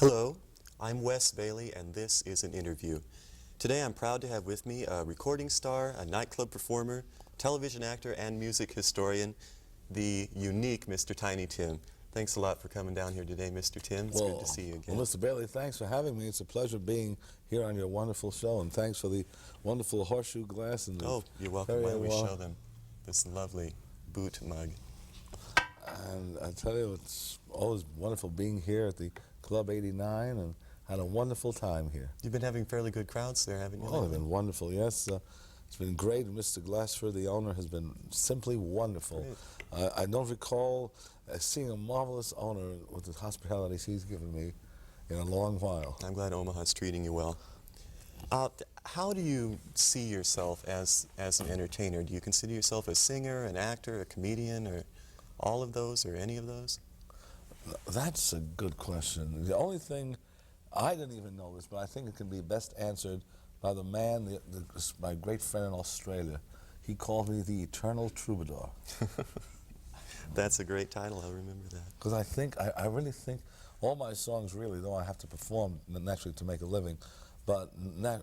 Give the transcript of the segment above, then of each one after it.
Hello, I'm Wes Bailey, and this is an interview. Today I'm proud to have with me a recording star, a nightclub performer, television actor, and music historian, the unique Mr. Tiny Tim. Thanks a lot for coming down here today, Mr. Tim. It's good to see you again. Well, Mr. Bailey, thanks for having me. It's a pleasure being here on your wonderful show, and thanks for the wonderful horseshoe glass. And oh, you're welcome. Why don't we show them this lovely boot mug? And I tell you, it's always wonderful being here at the Club 89, and had a wonderful time here. You've been having fairly good crowds there, haven't you? Oh, they've been wonderful, yes. It's been great. Mr. Glassford, the owner, has been simply wonderful. I don't recall seeing a marvelous owner with the hospitalities he's given me in a long while. I'm glad Omaha's treating you well. How do you see yourself as an entertainer? Do you consider yourself a singer, an actor, a comedian, or all of those, or any of those? That's a good question. The only thing, I didn't even know this, but I think it can be best answered by the man, my great friend in Australia. He called me the Eternal Troubadour. That's a great title, I'll remember that. Because I really think all my songs, really, though I have to perform naturally to make a living, but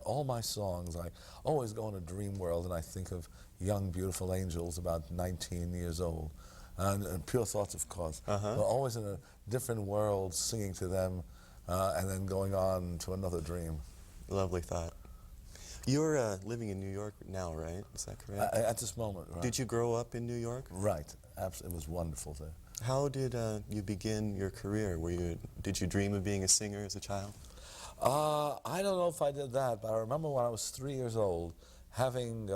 all my songs, I always go in a dream world and I think of young, beautiful angels about 19 years old. And Pure Thoughts, of course. We're always in a different world, singing to them, and then going on to another dream. Lovely thought. You're living in New York now, right? Is that correct? At this moment, right. Did you grow up in New York? Right. Absolutely. It was wonderful there. How did you begin your career? Did you dream of being a singer as a child? I don't know if I did that, but I remember when I was 3 years old, having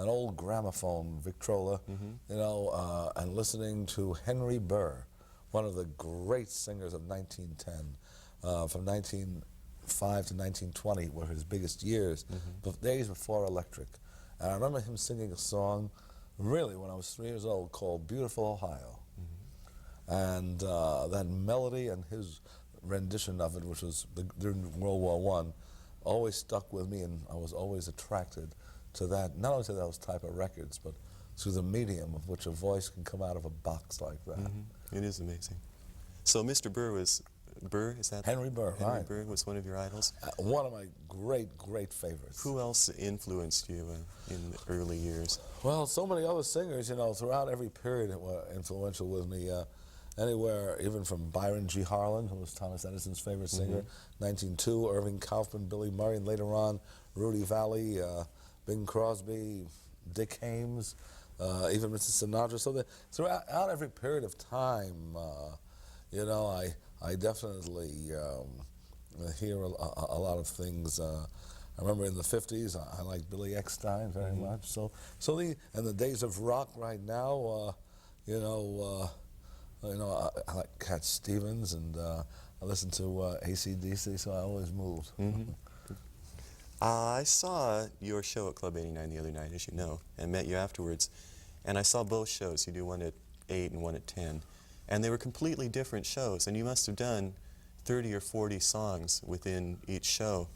an old gramophone, Victrola, you know, and listening to Henry Burr, one of the great singers of 1910, from 1905 to 1920 were his biggest years, days before electric. And I remember him singing a song, really, when I was 3 years old, called Beautiful Ohio. And that melody and his rendition of it, which was during World War I, always stuck with me, and I was always attracted to that, not only to those type of records, but to the medium of which a voice can come out of a box like that. It is amazing. So Mr. Burr is that? Henry Burr, right. Henry Burr was one of your idols? One of my great, great favorites. Who else influenced you in the early years? Well, so many other singers, you know, throughout every period were influential with me. Anywhere, even from Byron G. Harlan, who was Thomas Edison's favorite singer, 1902, Irving Kaufman, Billy Murray, and later on, Rudy Valley, Bing Crosby, Dick Haymes, even Mrs. Sinatra. So throughout every period of time, you know, I definitely hear a lot of things. I remember in the 50s, I liked Billy Eckstine very much. So and the days of rock right now, you know, I like Cat Stevens, and I listen to AC/DC, so I always moved. I saw your show at Club 89 the other night, as you know, and met you afterwards. And I saw both shows. You do one at 8 and one at 10. And they were completely different shows, and you must have done 30 or 40 songs within each show.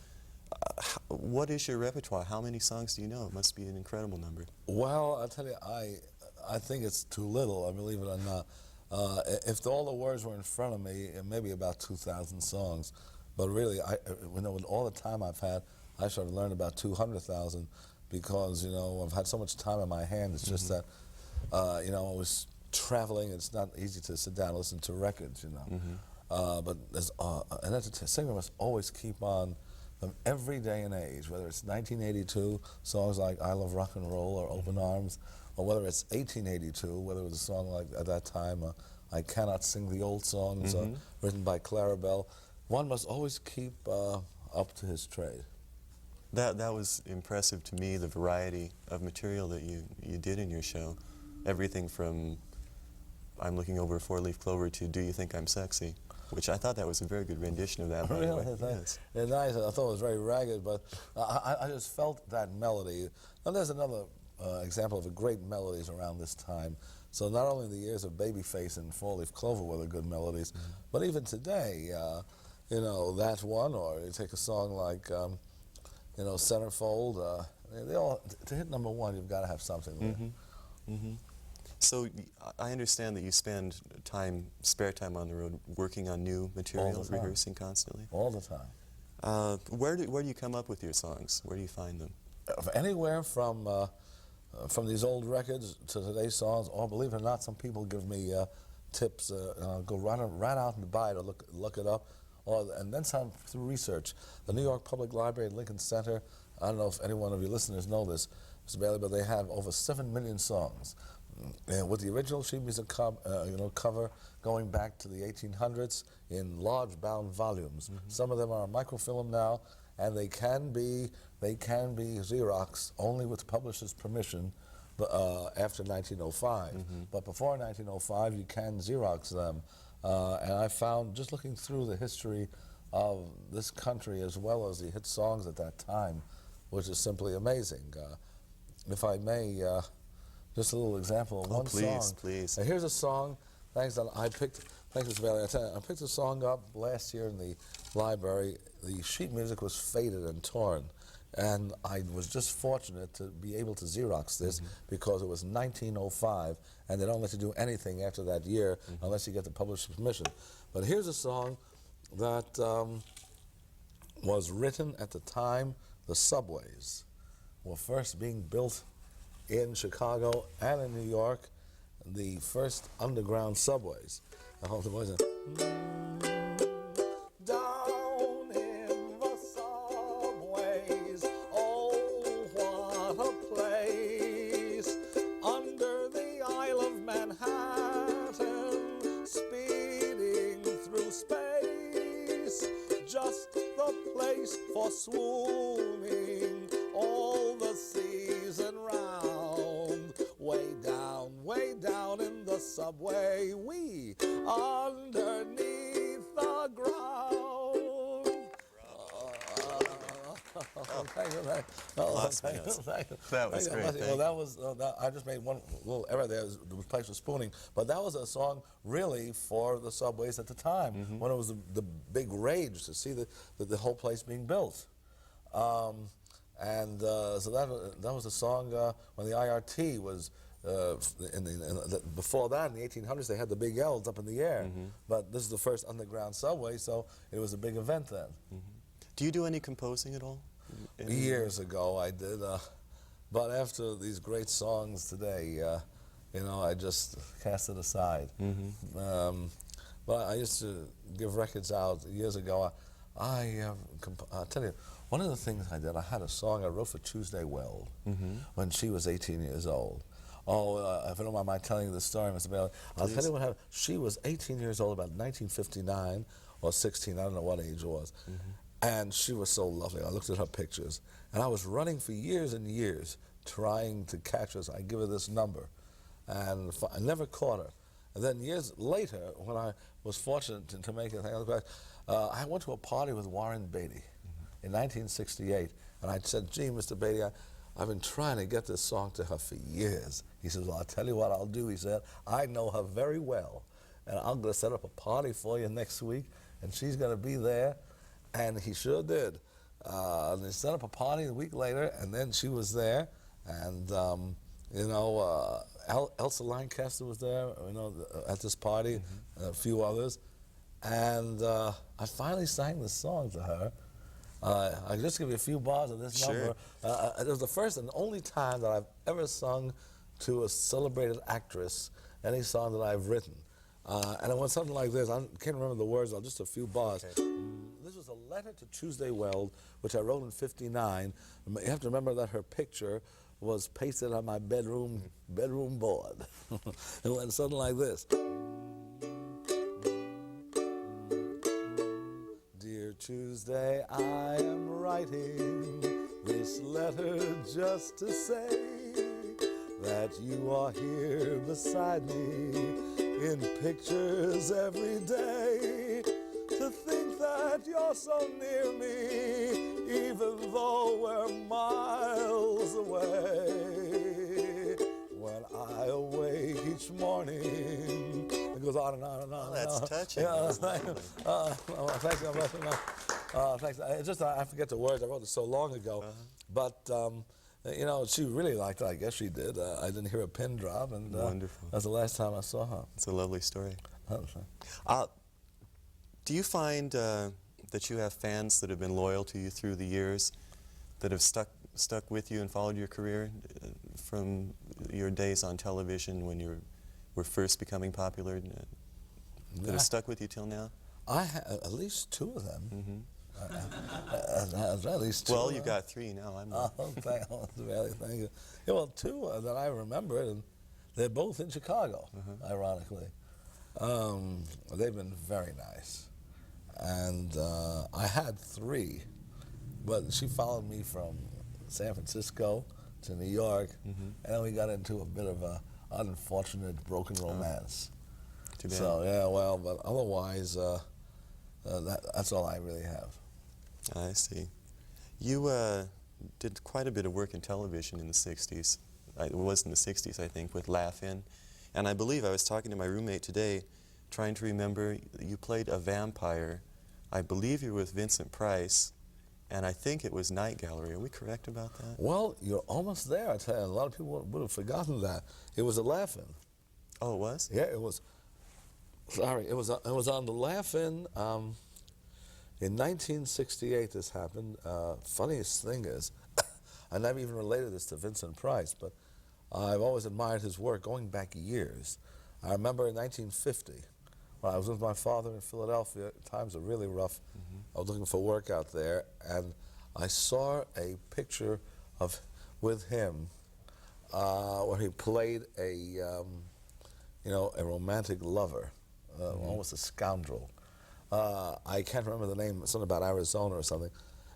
What is your repertoire? How many songs do you know? It must be an incredible number. Well, I'll tell you, I think it's too little, I believe it or not. If all the words were in front of me, it may be about 2,000 songs. But really, with all the time I've had, I should have learned about 200,000, because, you know, I've had so much time in my hand. It's just that, you know, I was traveling. It's not easy to sit down and listen to records, you know. But an singer must always keep on from every day and age, whether it's 1982, songs like I Love Rock and Roll or Open Arms, or whether it's 1882, whether it was a song like, at that time, I Cannot Sing the Old Songs, written by Clara Bell. One must always keep up to his trade. That was impressive to me, the variety of material that you did in your show. Everything from I'm Looking Over a Four-Leaf Clover to Do You Think I'm Sexy, which I thought that was a very good rendition of that. Really? Yes. It's nice. I thought it was very ragged, but I just felt that melody. And there's another example of a great melodies around this time. So not only the years of Babyface and Four-Leaf Clover were the good melodies, but even today, you know, that one, or you take a song like, you know, Centerfold, they all, to hit #1, you've got to have something there. So I understand that you spend spare time on the road working on new material, rehearsing constantly. All the time. Where do you come up with your songs? Where do you find them? Anywhere from these old records to today's songs, or believe it or not, some people give me tips. Go right out and buy it or look it up, and then some through research. The New York Public Library at Lincoln Center, I don't know if any one of your listeners know this, Mr. Bailey, but they have over 7 million songs. And with the original sheet music cover going back to the 1800s in large bound volumes. Some of them are microfilm now, and they can be Xerox only with the publisher's permission after 1905. But before 1905, you can Xerox them. And I found, just looking through the history of this country as well as the hit songs at that time, which is simply amazing. If I may, just a little example of one song. Please. Now, here's a song, thanks Mr. Bailey. I picked a song up last year in the library. The sheet music was faded and torn, and I was just fortunate to be able to Xerox this because it was 1905, and they don't let you do anything after that year unless you get the publisher's permission. But here's a song that was written at the time the subways were first being built in Chicago and in New York, the first underground subways. I hope the boys are down in the subways, oh what a place, under the Isle of Manhattan, speeding through space, just the place for swooning all the season round. Way down in the subway, we underneath the ground. That was great. Well, that was, I just made one little error there, the place was spooning, but that was a song really for the subways at the time, when it was the big rage to see the whole place being built. So that was a song when the IRT was, before that, in the 1800s, they had the big L's up in the air. But this is the first underground subway, so it was a big event then. Do you do any composing at all? Years ago I did, but after these great songs today, I just cast it aside. But I used to give records out years ago. I'll tell you, one of the things I did, I had a song I wrote for Tuesday Weld when she was 18 years old. If I don't mind my telling you the story, Mr. Bailey, I'll tell you what happened. She was 18 years old, about 1959 or 16, I don't know what age it was. And she was so lovely. I looked at her pictures. And I was running for years and years trying to catch her. So I give her this number. And I never caught her. And then years later, when I was fortunate to make it, I went to a party with Warren Beatty in 1968. And I said, gee, Mr. Beatty, I've been trying to get this song to her for years. He says, well, I'll tell you what I'll do, he said. I know her very well, and I'm going to set up a party for you next week, and she's going to be there. And he sure did. They set up a party a week later, and then she was there, and Elsa Lancaster was there, at this party, a few others, and I finally sang the song to her. I'll just give you a few bars of this number. It was the first and only time that I've ever sung to a celebrated actress any song that I've written. And it went something like this. I can't remember the words, just a few bars. Okay. This was a letter to Tuesday Weld, which I wrote in '59. You have to remember that her picture was pasted on my bedroom board. It went something like this. Dear Tuesday, I am writing this letter just to say that you are here beside me in pictures every day. To think that you're so near me, even though we're miles away. When I awake each morning, it goes on and on and on. Oh, that's touching. Yeah, thanks. Thanks. It's just I forget the words. I wrote it so long ago. But You know, she really liked it. I guess she did. I didn't hear a pin drop, and Wonderful. that's the last time I saw her. It's a lovely story. Okay. Do you find that you have fans that have been loyal to you through the years, that have stuck with you and followed your career from your days on television when you were first becoming popular, that have stuck with you till now? I have at least two of them. Mm-hmm. At least two. Well, you've got three now. Thank you. Yeah, well, two that I remember, and they're both in Chicago, ironically. They've been very nice. And I had three, but she followed me from San Francisco to New York, and then we got into a bit of a unfortunate broken romance. Too bad. So, yeah, well, but otherwise, that's all I really have. I see. You did quite a bit of work in television in the 60s. It was in the 60s, I think, with Laugh-In. And I believe I was talking to my roommate today, trying to remember, you played a vampire. I believe you were with Vincent Price, and I think it was Night Gallery. Are we correct about that? Well, you're almost there, I tell you. A lot of people would have forgotten that. It was a Laugh-In. Oh, it was? Yeah, it was. Sorry, it was on the Laugh-In. In 1968, this happened. Funniest thing is, I never even related this to Vincent Price, but I've always admired his work going back years. I remember in 1950, when I was with my father in Philadelphia, times were really rough. I was looking for work out there, and I saw a picture with him where he played a romantic lover, almost a scoundrel. I can't remember the name, something about Arizona or something.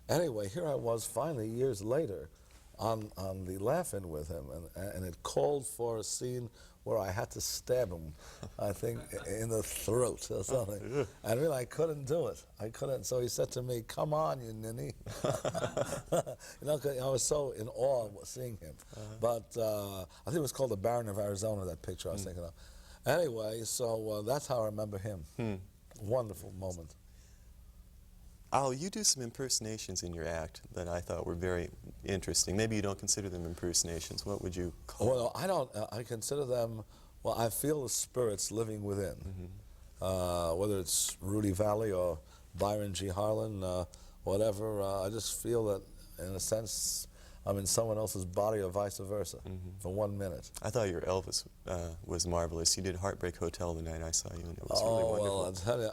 Anyway, here I was finally years later on the Laugh-In with him, and it called for a scene where I had to stab him, I think, in the throat or something. And really, I couldn't do it. I couldn't. So he said to me, "Come on, you ninny." You know, 'cause I was so in awe of seeing him. But I think it was called The Baron of Arizona, that picture I was thinking of. Anyway, so that's how I remember him. Wonderful moment. Oh, you do some impersonations in your act that I thought were very interesting. Maybe you don't consider them impersonations. What would you call them? Well, I don't. I consider them, well, I feel the spirits living within. Whether it's Rudy Valley or Byron G. Harlan, whatever, I just feel that, in a sense, I'm in someone else's body or vice versa for 1 minute. I thought your Elvis was marvelous. You did Heartbreak Hotel the night I saw you, and it was really wonderful. Well, I'll tell you,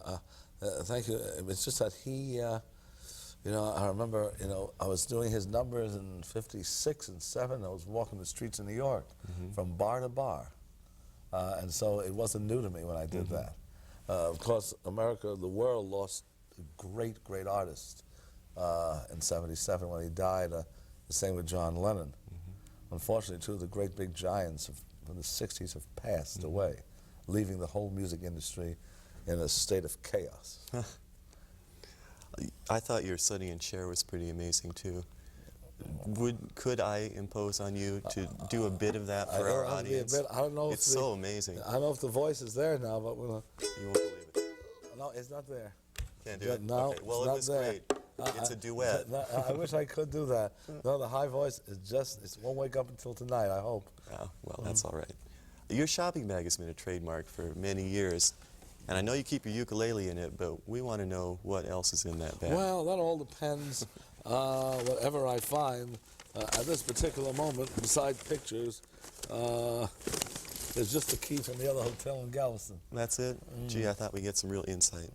thank you. It's just that he, I remember, I was doing his numbers in 56 and 7. I was walking the streets of New York from bar to bar. And so it wasn't new to me when I did that. Of course, America, the world lost a great, great artist in 77 when he died. The same with John Lennon. Unfortunately, two of the great big giants from the 60s have passed away, leaving the whole music industry in a state of chaos. I thought your Sonny and Cher was pretty amazing too. Could I impose on you to do a bit of that for our audience? I don't know. It's so amazing. I don't know if the voice is there now, but we'll. You won't believe it. No, it's not there. Can't do it. No, okay. Well, it's it not was there. great. It's a duet. I wish I could do that. No, the high voice is it won't wake up until tonight, I hope. Oh, well, that's all right. Your shopping bag has been a trademark for many years, and I know you keep your ukulele in it, but we want to know what else is in that bag. Well, that all depends. Whatever I find at this particular moment, beside pictures, there's just the key from the other hotel in Galveston. That's it? Gee, I thought we'd get some real insight.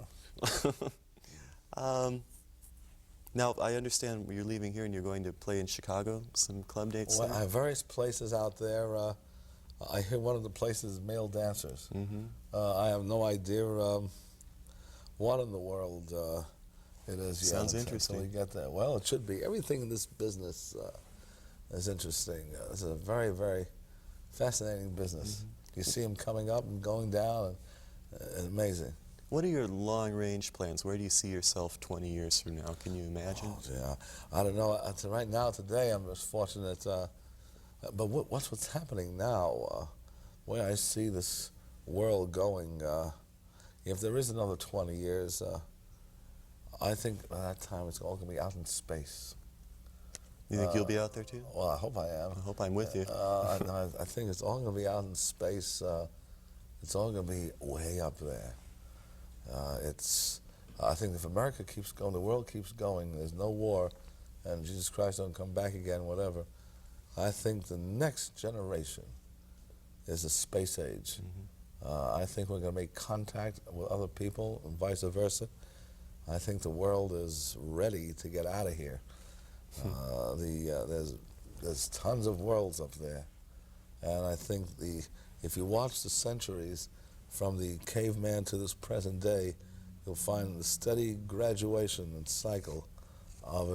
Now, I understand you're leaving here and you're going to play in Chicago, some club dates Well, there? I have various places out there. I hear one of the places is male dancers. I have no idea what in the world it is yet. Sounds interesting. Until we get there. Well, it should be. Everything in this business is interesting. It's a very, very fascinating business. You see them coming up and going down, and amazing. What are your long-range plans? Where do you see yourself 20 years from now? Can you imagine? Oh, yeah, I don't know. Right now, today, I'm just fortunate. But what's happening now? Where I see this world going, if there is another 20 years, I think by that time it's all going to be out in space. You think you'll be out there too? Well, I hope I am. I hope I'm with you. I think it's all going to be out in space. It's all going to be way up there. I think if America keeps going, the world keeps going, there's no war, and Jesus Christ don't come back again, whatever, I think the next generation is the space age. I think we're going to make contact with other people and vice versa. I think the world is ready to get out of here. There's tons of worlds up there, and I think if you watch the centuries from the caveman to this present day, you'll find the steady graduation and cycle of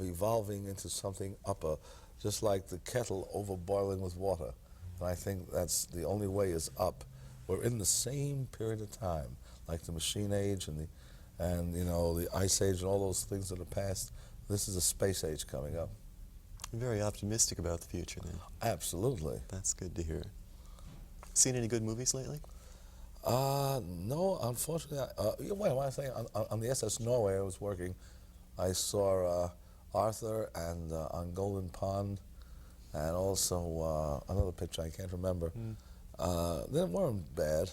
evolving into something upper, just like the kettle overboiling with water. And I think that's the only way is up. We're in the same period of time, like the machine age and the ice age and all those things that are past. This is a space age coming up. I'm very optimistic about the future then. Absolutely. That's good to hear. Seen any good movies lately? No, unfortunately. What I say, on the SS Norway I was working, I saw Arthur and on Golden Pond, and also another picture I can't remember. They weren't bad.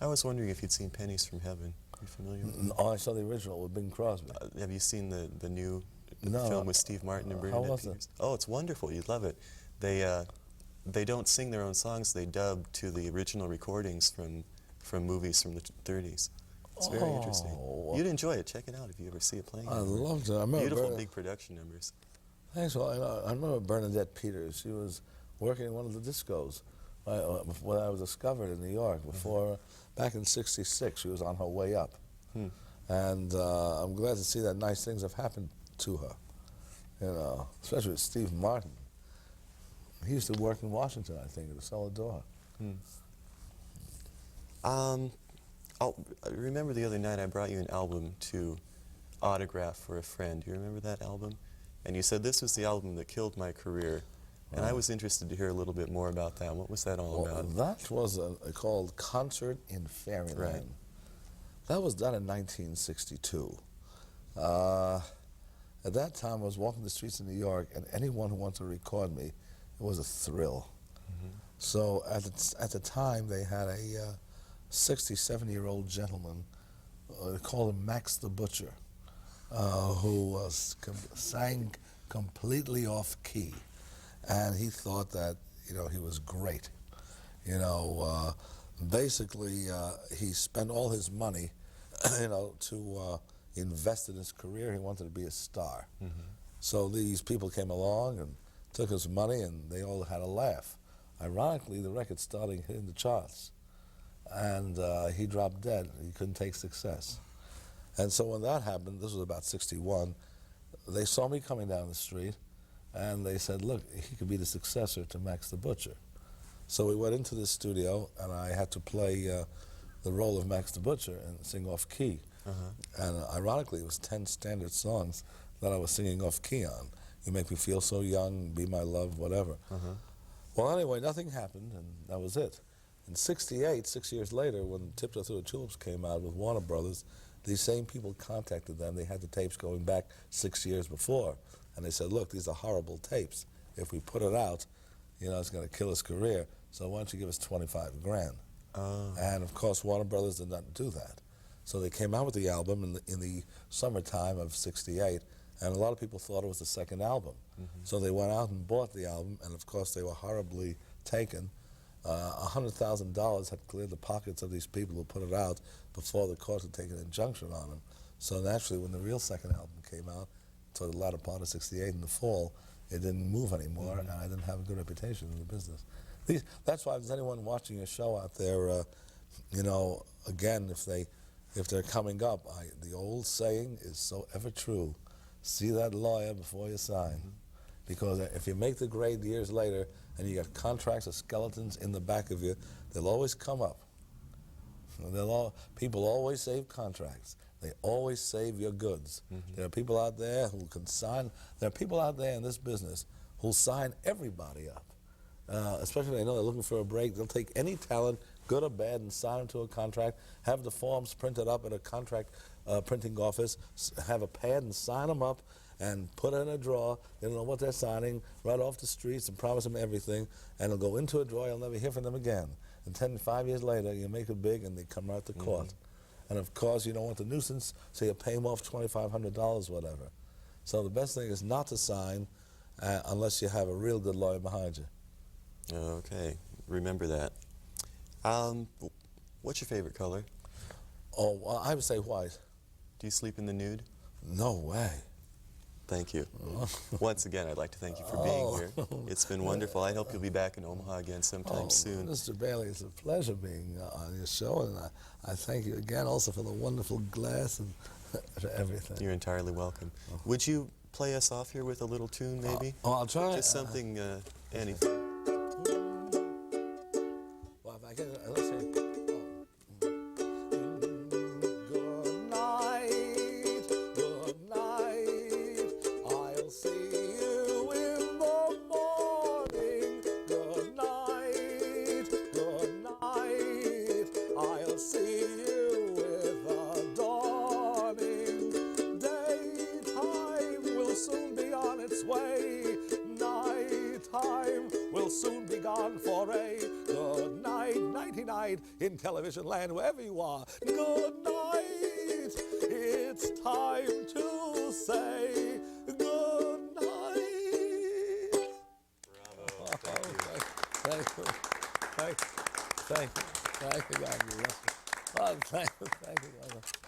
I was wondering if you'd seen Pennies from Heaven. Are you familiar with it? Oh, I saw the original with Bing Crosby. Have you seen the new No, film with Steve Martin and Bernadette how was Peters? Oh, it's wonderful. You'd love it. They don't sing their own songs. They dub to the original recordings from movies from the 30s. It's very interesting. You'd enjoy it. Check it out if you ever see it playing. I loved it. I remember Beautiful big production numbers. Thanks. Well, I remember Bernadette Peters. She was working in one of the discos when I was discovered in New York. Back in '66, she was on her way up, and I'm glad to see that nice things have happened to her. You know, especially with Steve Martin. He used to work in Washington, I think, at the Cellar Door. I remember the other night I brought you an album to autograph for a friend. Do you remember that album? And you said this was the album that killed my career. And I was interested to hear a little bit more about that. What was that all about? That was called Concert in Fairyland. Right. That was done in 1962. At that time, I was walking the streets of New York, and anyone who wanted to record me, it was a thrill. So at the time, they had a 67-year-old gentleman, they called him Max the Butcher, who sang completely off key. And he thought that, he was great. Basically, he spent all his money, to invest in his career. He wanted to be a star. So these people came along and took his money, and they all had a laugh. Ironically, the record started hitting the charts, and he dropped dead. He couldn't take success. And so when that happened, this was about '61, they saw me coming down the street, and they said, look, he could be the successor to Max the Butcher. So we went into the studio, and I had to play the role of Max the Butcher and sing off key. And ironically, it was 10 standard songs that I was singing off key on. You Make Me Feel So Young, Be My Love, whatever. Well, anyway, nothing happened, and that was it. In '68, 6 years later, when Tiptoe Through the Tulips came out with Warner Brothers, these same people contacted them. They had the tapes going back 6 years before. And they said, look, these are horrible tapes. If we put it out, it's going to kill his career. So why don't you give us 25 grand? And of course, Warner Brothers did not do that. So they came out with the album in the summertime of '68, and a lot of people thought it was the second album. So they went out and bought the album, and of course they were horribly taken. $100,000 had cleared the pockets of these people who put it out before the court had taken an injunction on them. So naturally, when the real second album came out, toward the latter part of '68 in the fall, it didn't move anymore, and I didn't have a good reputation in the business. That's why if there's anyone watching your show out there, again, if they're coming up, the old saying is so ever true: see that lawyer before you sign. Because if you make the grade years later and you got contracts or skeletons in the back of you, they'll always come up. People always save contracts. They always save your goods. There are people out there who can sign. There are people out there in this business who'll sign everybody up. Especially if they know they're looking for a break. They'll take any talent, good or bad, and sign them to a contract, have the forms printed up at a contract printing office, have a pad and sign them up, and put it in a drawer. They don't know what they're signing, right off the streets and promise them everything, and it'll go into a drawer. You'll never hear from them again. And 10, 5 years later, you make it big, and they come right to court. And of course, you don't want the nuisance, so you pay them off $2,500, whatever. So the best thing is not to sign unless you have a real good lawyer behind you. Okay, remember that. What's your favorite color? Oh, well, I would say white. Do you sleep in the nude? No way. Thank you. Once again, I'd like to thank you for being here. It's been wonderful. I hope you'll be back in Omaha again sometime soon. Mr. Bailey, it's a pleasure being on your show, and I thank you again also for the wonderful glass and for everything. You're entirely welcome. Would you play us off here with a little tune, maybe? I'll try. Just something, anything. Well, if I can, let's see. Soon be gone for a good night, nighty-night in television land, wherever you are. Good night. It's time to say good night. Bravo. Thank you. Thank you. Thank you. Thank you. Thank you. God bless you. Oh, thank you. Thank you.